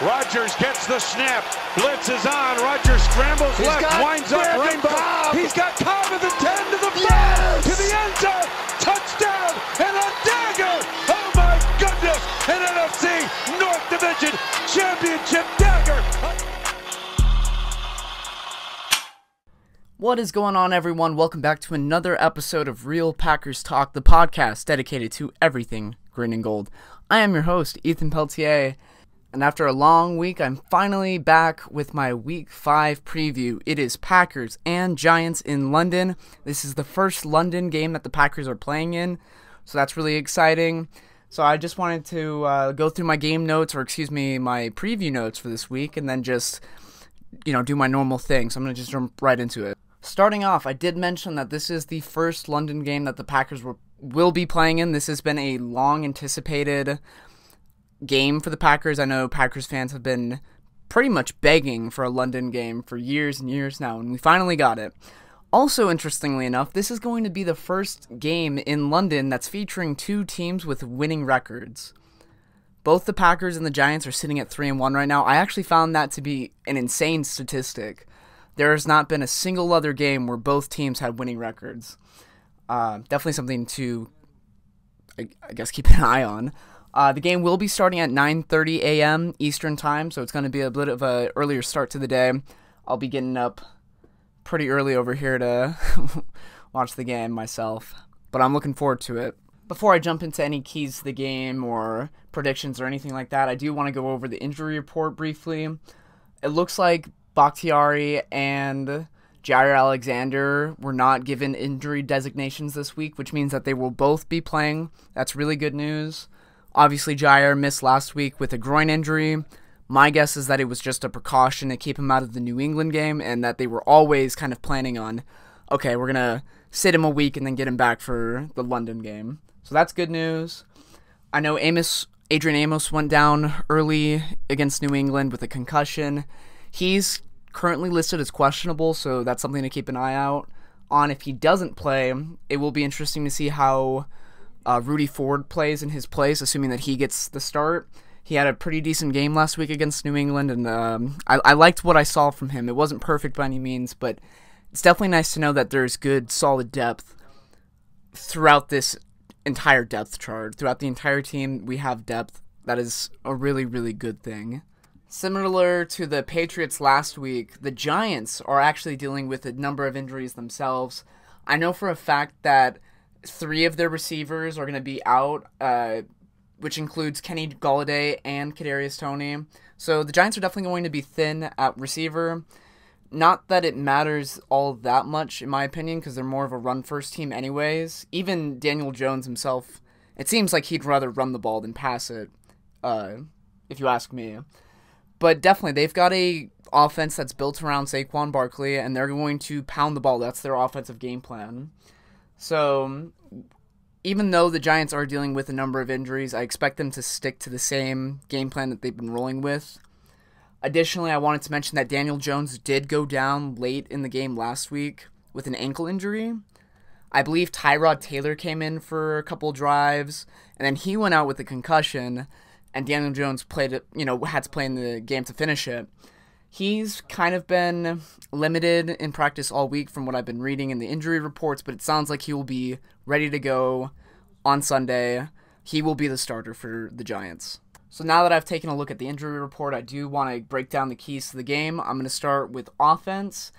Rodgers gets the snap. Blitz is on. Rodgers scrambles left, winds up Rainbow. Cobb. He's got Cobb at the 10 to the 5 to the end zone. Touchdown and a dagger. Oh my goodness! An NFC North Division Championship dagger. What is going on, everyone? Welcome back to another episode of Real Packers Talk, the podcast dedicated to everything green and gold. I am your host, Ethan Peltier, and after a long week, I'm finally back with my Week 5 preview. It is Packers and Giants in London. This is the first London game that the Packers are playing in, so that's really exciting. So I just wanted to go through my game notes, my preview notes for this week, and then just, do my normal thing. So I'm going to just jump right into it. Starting off, I did mention that this is the first London game that the Packers will be playing in. This has been a long-anticipated game for the Packers. I know Packers fans have been pretty much begging for a London game for years and years now, and we finally got it. Also, interestingly enough, this is going to be the first game in London that's featuring two teams with winning records. Both the Packers and the Giants are sitting at 3-1 right now. I actually found that to be an insane statistic. There has not been a single other game where both teams had winning records. Definitely something to, I guess, keep an eye on. The game will be starting at 9:30 a.m. Eastern Time, so it's going to be a bit of an earlier start to the day. I'll be getting up pretty early over here to watch the game myself, but I'm looking forward to it. Before I jump into any keys to the game or predictions or anything like that, I do want to go over the injury report briefly. It looks like Bakhtiari and Jair Alexander were not given injury designations this week, which means that they will both be playing. That's really good news. Obviously, Jair missed last week with a groin injury. My guess is that it was just a precaution to keep him out of the New England game, and that they were always kind of planning on, okay, we're going to sit him a week and then get him back for the London game. So that's good news. I know Adrian Amos went down early against New England with a concussion. He's currently listed as questionable, so that's something to keep an eye out on. If he doesn't play, it will be interesting to see how Rudy Ford plays in his place, assuming that he gets the start. He had a pretty decent game last week against New England, and I liked what I saw from him. It wasn't perfect by any means, but it's definitely nice to know that there's good, solid depth throughout this entire depth chart. Throughout the entire team, we have depth. That is a really, really good thing. Similar to the Patriots last week, the Giants are actually dealing with a number of injuries themselves. I know for a fact that 3 of their receivers are going to be out, which includes Kenny Golladay and Kadarius Toney. So the Giants are definitely going to be thin at receiver. Not that it matters all that much, in my opinion, because they're more of a run-first team anyways. Even Daniel Jones himself, it seems like he'd rather run the ball than pass it, if you ask me. But definitely, they've got a offense that's built around Saquon Barkley, and they're going to pound the ball. That's their offensive game plan. So, even though the Giants are dealing with a number of injuries, I expect them to stick to the same game plan that they've been rolling with. Additionally, I wanted to mention that Daniel Jones did go down late in the game last week with an ankle injury. I believe Tyrod Taylor came in for a couple drives, and then he went out with a concussion, and Daniel Jones had to play in the game to finish it. He's kind of been limited in practice all week from what I've been reading in the injury reports, but it sounds like he will be ready to go on Sunday. He will be the starter for the Giants. So now that I've taken a look at the injury report, I do want to break down the keys to the game. I'm going to start with offense.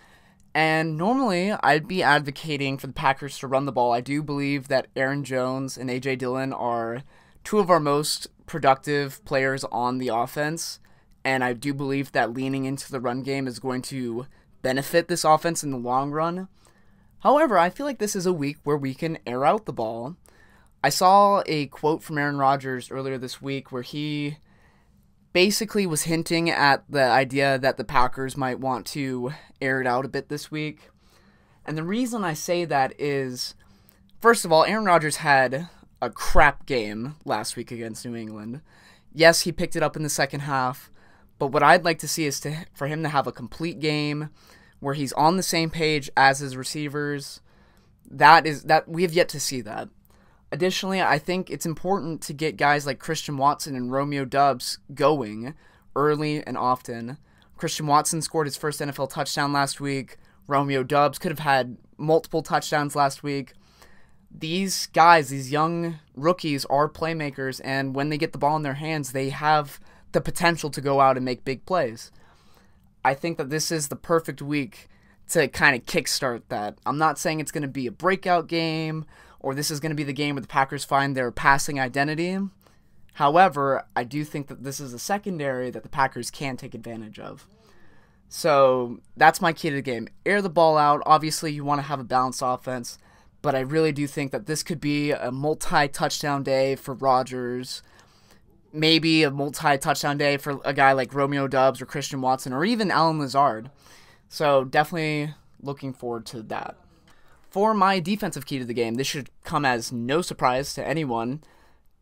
And normally, I'd be advocating for the Packers to run the ball. I do believe that Aaron Jones and A.J. Dillon are 2 of our most productive players on the offense, and I do believe that leaning into the run game is going to benefit this offense in the long run. However, I feel like this is a week where we can air out the ball. I saw a quote from Aaron Rodgers earlier this week where he basically was hinting at the idea that the Packers might want to air it out a bit this week. And the reason I say that is, first of all, Aaron Rodgers had a crap game last week against New England. Yes, he picked it up in the second half, but what I'd like to see is for him to have a complete game where he's on the same page as his receivers. That we have yet to see that. Additionally, I think it's important to get guys like Christian Watson and Romeo Doubs going early and often. Christian Watson scored his first NFL touchdown last week. Romeo Doubs could have had multiple touchdowns last week. These guys, these young rookies, are playmakers, and when they get the ball in their hands, they have the potential to go out and make big plays. I think that this is the perfect week to kind of kickstart that. I'm not saying it's going to be a breakout game, or this is going to be the game where the Packers find their passing identity. However, I do think that this is a secondary that the Packers can take advantage of. So that's my key to the game. Air the ball out. Obviously, you want to have a balanced offense, but I really do think that this could be a multi-touchdown day for Rodgers. Maybe a multi-touchdown day for a guy like Romeo Doubs or Christian Watson or even Allen Lazard. So definitely looking forward to that. For my defensive key to the game, this should come as no surprise to anyone.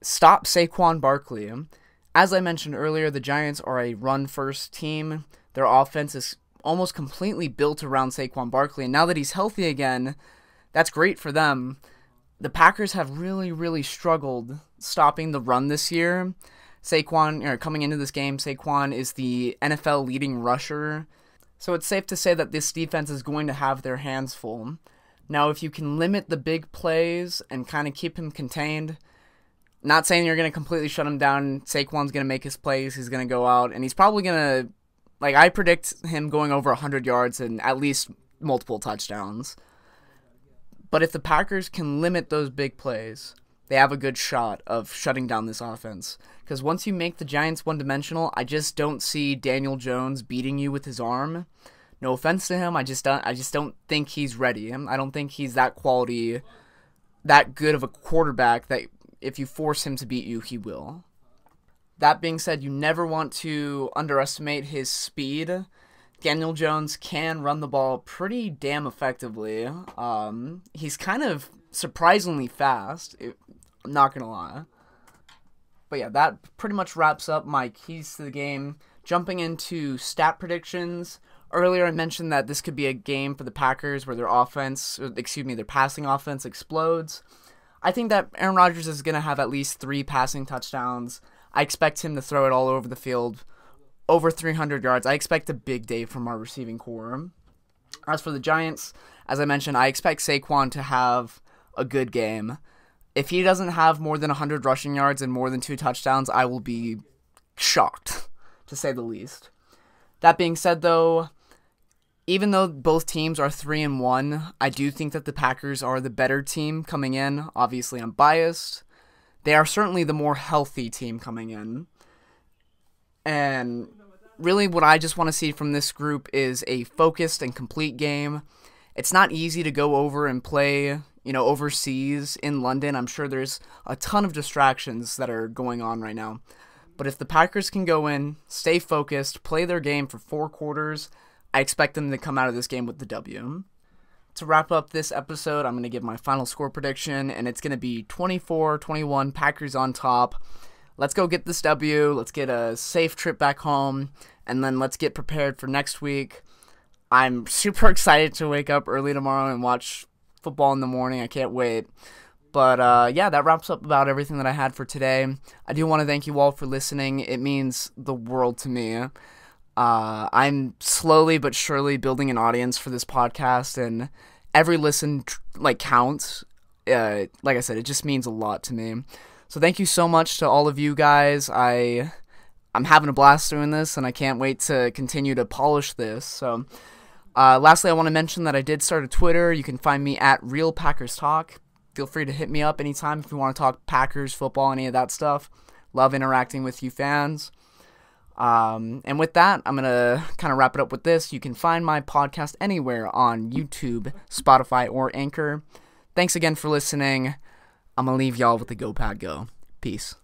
Stop Saquon Barkley. As I mentioned earlier, the Giants are a run-first team. Their offense is almost completely built around Saquon Barkley. And now that he's healthy again, that's great for them. The Packers have really, really struggled stopping the run this year. Coming into this game, Saquon is the NFL leading rusher. So it's safe to say that this defense is going to have their hands full. Now, if you can limit the big plays and kind of keep him contained, not saying you're going to completely shut him down. Saquon's going to make his plays. He's going to go out, and he's probably going to, I predict him going over 100 yards and at least multiple touchdowns. But if the Packers can limit those big plays, they have a good shot of shutting down this offense. Because once you make the Giants one-dimensional, I just don't see Daniel Jones beating you with his arm. No offense to him, I just don't think he's ready. I don't think he's that quality, that good of a quarterback that if you force him to beat you, he will. That being said, you never want to underestimate his speed. Daniel Jones can run the ball pretty damn effectively. He's kind of surprisingly fast, I'm not going to lie. But yeah, that pretty much wraps up my keys to the game. Jumping into stat predictions. Earlier I mentioned that this could be a game for the Packers where their passing offense explodes. I think that Aaron Rodgers is going to have at least 3 passing touchdowns. I expect him to throw it all over the field, over 300 yards. I expect a big day from our receiving core. As for the Giants, as I mentioned, I expect Saquon to have a good game. If he doesn't have more than 100 rushing yards and more than 2 touchdowns, I will be shocked, to say the least. That being said, though, even though both teams are 3-1, I do think that the Packers are the better team coming in. Obviously, I'm biased. They are certainly the more healthy team coming in. And really what I just want to see from this group is a focused and complete game. It's not easy to go over and play, overseas in London. I'm sure there's a ton of distractions that are going on right now. But if the Packers can go in, stay focused, play their game for 4 quarters, I expect them to come out of this game with the W. To wrap up this episode, I'm going to give my final score prediction, and it's going to be 24-21, Packers on top. Let's go get this W. Let's get a safe trip back home, and then let's get prepared for next week. I'm super excited to wake up early tomorrow and watch football in the morning. I can't wait. But yeah, that wraps up about everything that I had for today. I do want to thank you all for listening. It means the world to me. I'm slowly but surely building an audience for this podcast, and every listen counts. Like I said, it just means a lot to me. So thank you so much to all of you guys. I'm having a blast doing this, and I can't wait to continue to polish this. So lastly, I want to mention that I did start a Twitter. You can find me at Real Packers Talk. Feel free to hit me up anytime if you want to talk Packers, football, any of that stuff. Love interacting with you fans. And with that, I'm going to kind of wrap it up with this. You can find my podcast anywhere on YouTube, Spotify, or Anchor. Thanks again for listening. I'm going to leave y'all with the Go Pack Go. Peace.